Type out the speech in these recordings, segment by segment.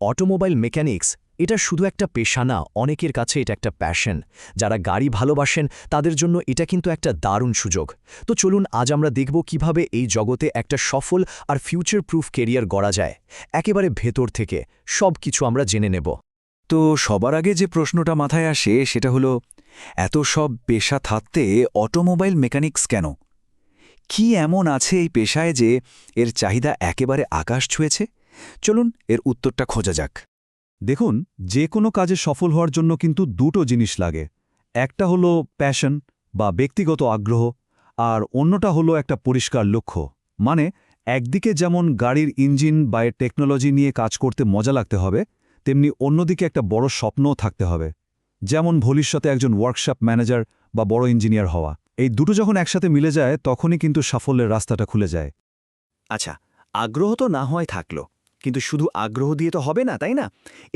Automobile mechanics এটা শুধু একটা পেশা না, অনেকের কাছে এটা একটা প্যাশন। যারা গাড়ি ভালোবাসেন তাদের জন্য এটা কিন্তু একটা দারুণ সুযোগ। তো চলুন আজ আমরা দেখব কিভাবে এই জগতে একটা সফল আর ফিউচার প্রুফ কেরিয়ার গড়া যায়। একেবারে ভেতর থেকে সব কিছু আমরা জেনে নেব। তো সবার আগে যে প্রশ্নটা মাথায় আসে সেটা হলো, এত সব পেশা থাকতে অটোমোবাইল মেকানিক্স কেন? কি এমন আছে এই পেশায় যে এর চাহিদা একেবারে আকাশ ছুঁয়েছে? চলুন এর উত্তরটা খোঁজা যাক। দেখুন, যে কোনো কাজে সফল হওয়ার জন্য কিন্তু দুটো জিনিস লাগে। একটা হলো প্যাশন বা ব্যক্তিগত আগ্রহ, আর অন্যটা হলো একটা পরিষ্কার লক্ষ্য। মানে একদিকে যেমন গাড়ির ইঞ্জিন বা এর টেকনোলজি নিয়ে কাজ করতে মজা লাগতে হবে, তেমনি অন্যদিকে একটা বড় স্বপ্নও থাকতে হবে, যেমন ভবিষ্যতে একজন ওয়ার্কশপ ম্যানেজার বা বড় ইঞ্জিনিয়ার হওয়া। এই দুটো যখন একসাথে মিলে যায় তখনই কিন্তু সাফল্যের রাস্তাটা খুলে যায়। আচ্ছা, আগ্রহ তো না হয় থাকলো, কিন্তু শুধু আগ্রহ দিয়ে তো হবে না, তাই না?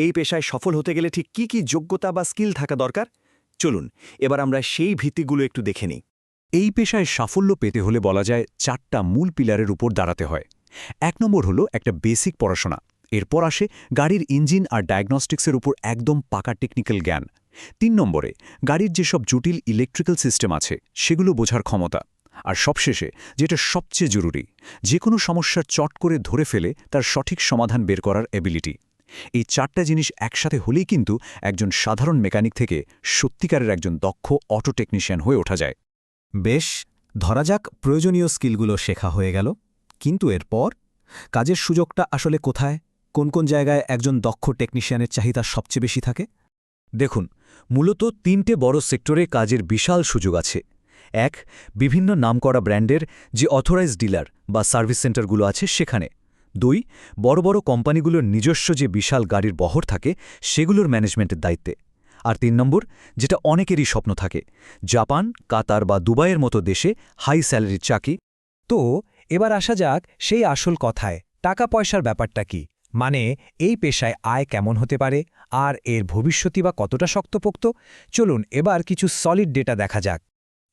এই পেশায় সফল হতে গেলে ঠিক কি কি যোগ্যতা বা স্কিল থাকা দরকার? চলুন এবার আমরা সেই ভিত্তিগুলো একটু দেখে নিই। এই পেশায় সাফল্য পেতে হলে বলা যায় 4টা মূল পিলারের উপর দাঁড়াতে হয়। 1 নম্বর হলো একটা বেসিক পড়াশোনা। এরপর আসে গাড়ির ইঞ্জিন আর ডায়াগনস্টিক্সের উপর একদম পাকা টেকনিক্যাল জ্ঞান। 3 নম্বরে গাড়ির যেসব জটিল ইলেকট্রিক্যাল সিস্টেম আছে সেগুলো বোঝার ক্ষমতা। আর সবশেষে, যেটা সবচেয়ে জরুরি, যে কোনো সমস্যার চট করে ধরে ফেলে তার সঠিক সমাধান বের করার এবিলিটি। এই 4টা জিনিস একসাথে হলেই কিন্তু একজন সাধারণ মেকানিক থেকে সত্যিকারের একজন দক্ষ অটো টেকনিশিয়ান হয়ে ওঠা যায়। বেশ, ধরা যাক প্রয়োজনীয় স্কিলগুলো শেখা হয়ে গেল, কিন্তু এরপর কাজের সুযোগটা আসলে কোথায়? কোন কোন জায়গায় একজন দক্ষ টেকনিশিয়ানের চাহিদা সবচেয়ে বেশি থাকে? দেখুন, মূলত 3টে বড় সেক্টরে কাজের বিশাল সুযোগ আছে। 1, বিভিন্ন নামকরা ব্র্যান্ডের যে অথরাইজড ডিলার বা সার্ভিস সেন্টারগুলো আছে সেখানে। 2, বড় বড় কোম্পানিগুলোর নিজস্ব যে বিশাল গাড়ির বহর থাকে সেগুলোর ম্যানেজমেন্টের দায়িত্বে। আর 3 নম্বর, যেটা অনেকেরই স্বপ্ন থাকে, জাপান, কাতার বা দুবাইয়ের মতো দেশে হাই স্যালারির চাকরি। তো এবার আসা যাক সেই আসল কথায়, টাকা পয়সার ব্যাপারটা কি? মানে এই পেশায় আয় কেমন হতে পারে, আর এর ভবিষ্যৎই বা কতটা শক্তপোক্ত? চলুন এবার কিছু সলিড ডেটা দেখা যাক।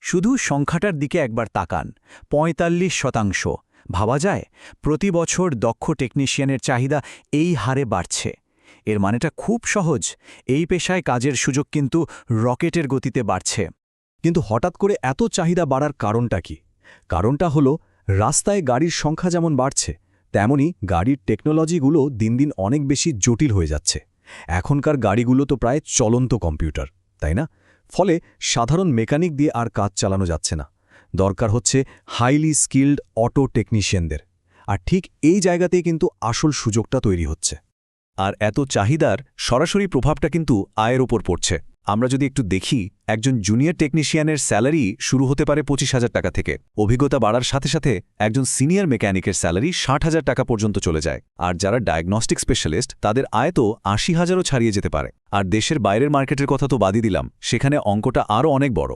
শুধু সংখ্যাটার দিকে একবার তাকান, ৪৫%। ভাবা যায় প্রতি বছর দক্ষ টেকনিশিয়ানের চাহিদা এই হারে বাড়ছে। এর মানেটা খুব সহজ, এই পেশায় কাজের সুযোগ কিন্তু রকেটের গতিতে বাড়ছে। কিন্তু হঠাৎ করে এত চাহিদা বাড়ার কারণটা কি? কারণটা হলো, রাস্তায় গাড়ির সংখ্যা যেমন বাড়ছে, তেমনি গাড়ির টেকনোলজিগুলো দিন দিন অনেক বেশি জটিল হয়ে যাচ্ছে। এখনকার গাড়িগুলো তো প্রায় চলন্ত কম্পিউটার, তাই না? ফলে সাধারণ মেকানিক দিয়ে আর কাজ চালানো যাচ্ছে না। দরকার হচ্ছে হাইলি স্কিল্ড অটো টেকনিশিয়ানদের। আর ঠিক এই জায়গাতেই কিন্তু আসল সুযোগটা তৈরি হচ্ছে। আর এত চাহিদার সরাসরি প্রভাবটা কিন্তু আয়ের ওপর পড়ছে। আমরা যদি একটু দেখি, একজন জুনিয়র টেকনিশিয়ানের স্যালারি শুরু হতে পারে 25,000 টাকা থেকে। অভিজ্ঞতা বাড়ার সাথে সাথে একজন সিনিয়র মেকানিকের স্যালারি 60,000 টাকা পর্যন্ত চলে যায়। আর যারা ডায়াগনস্টিক স্পেশালিস্ট, তাদের আয় তো 80,000ও ছাড়িয়ে যেতে পারে। আর দেশের বাইরের মার্কেটের কথা তো বাদই দিলাম, সেখানে অঙ্কটা আরও অনেক বড়।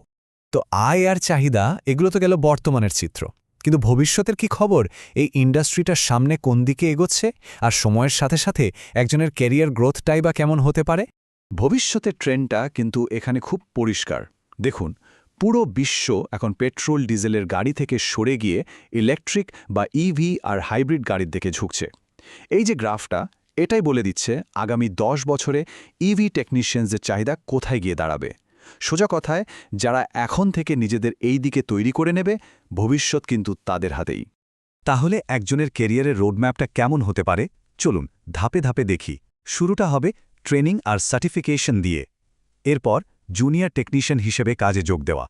তো আয় আর চাহিদা এগুলো তো গেল বর্তমানের চিত্র, কিন্তু ভবিষ্যতের কি খবর? এই ইন্ডাস্ট্রিটার সামনে কোন দিকে এগোচ্ছে, আর সময়ের সাথে সাথে একজনের ক্যারিয়ার গ্রোথটাই বা কেমন হতে পারে? ভবিষ্যতের ট্রেন্ডটা কিন্তু এখানে খুব পরিষ্কার। দেখুন, পুরো বিশ্ব এখন পেট্রোল ডিজেলের গাড়ি থেকে সরে গিয়ে ইলেকট্রিক বা ইভি আর হাইব্রিড গাড়ির দিকে ঝুঁকছে। এই যে গ্রাফটা, এটাই বলে দিচ্ছে আগামী 10 বছরে ইভি টেকনিশিয়ানসদের চাহিদা কোথায় গিয়ে দাঁড়াবে। সোজা কথায়, যারা এখন থেকে নিজেদের এই দিকে তৈরি করে নেবে, ভবিষ্যৎ কিন্তু তাদের হাতেই। তাহলে একজনের কেরিয়ারের রোডম্যাপটা কেমন হতে পারে? চলুন ধাপে ধাপে দেখি। শুরুটা হবে ট্রেনিং আর সার্টিফিকেশন দিয়ে। এরপর জুনিয়র টেকনিশিয়ান হিসেবে কাজে যোগ দেওয়া।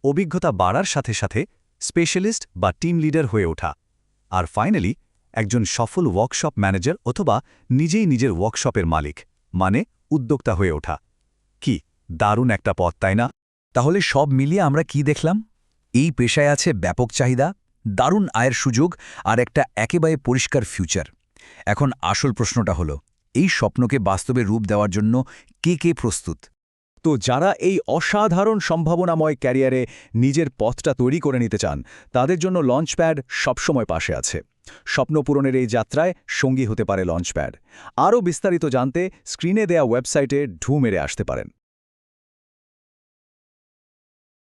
অভিজ্ঞতা বাড়ার সাথে সাথে স্পেশালিস্ট বা টিম লিডার হয়ে ওঠা। আর ফাইনালি একজন সফল ওয়ার্কশপ ম্যানেজার অথবা নিজেই নিজের ওয়ার্কশপের মালিক, মানে উদ্যোক্তা হয়ে ওঠা। কি দারুণ একটা পথ, তাই না? তাহলে সব মিলিয়ে আমরা কি দেখলাম? এই পেশায় আছে ব্যাপক চাহিদা, দারুণ আয়ের সুযোগ আর একটা একেবারে পরিষ্কার ফিউচার। এখন আসল প্রশ্নটা হলো, এই স্বপ্নকে বাস্তবে রূপ দেওয়ার জন্য কে কে প্রস্তুত? তো যারা এই অসাধারণ সম্ভাবনাময় ক্যারিয়ারে নিজের পথটা তৈরি করে নিতে চান, তাদের জন্য লঞ্চপ্যাড সবসময় পাশে আছে। স্বপ্ন পূরণের এই যাত্রায় সঙ্গী হতে পারে লঞ্চপ্যাড। আরও বিস্তারিত জানতে স্ক্রিনে দেয়া ওয়েবসাইটে ঢু মেরে আসতে পারেন।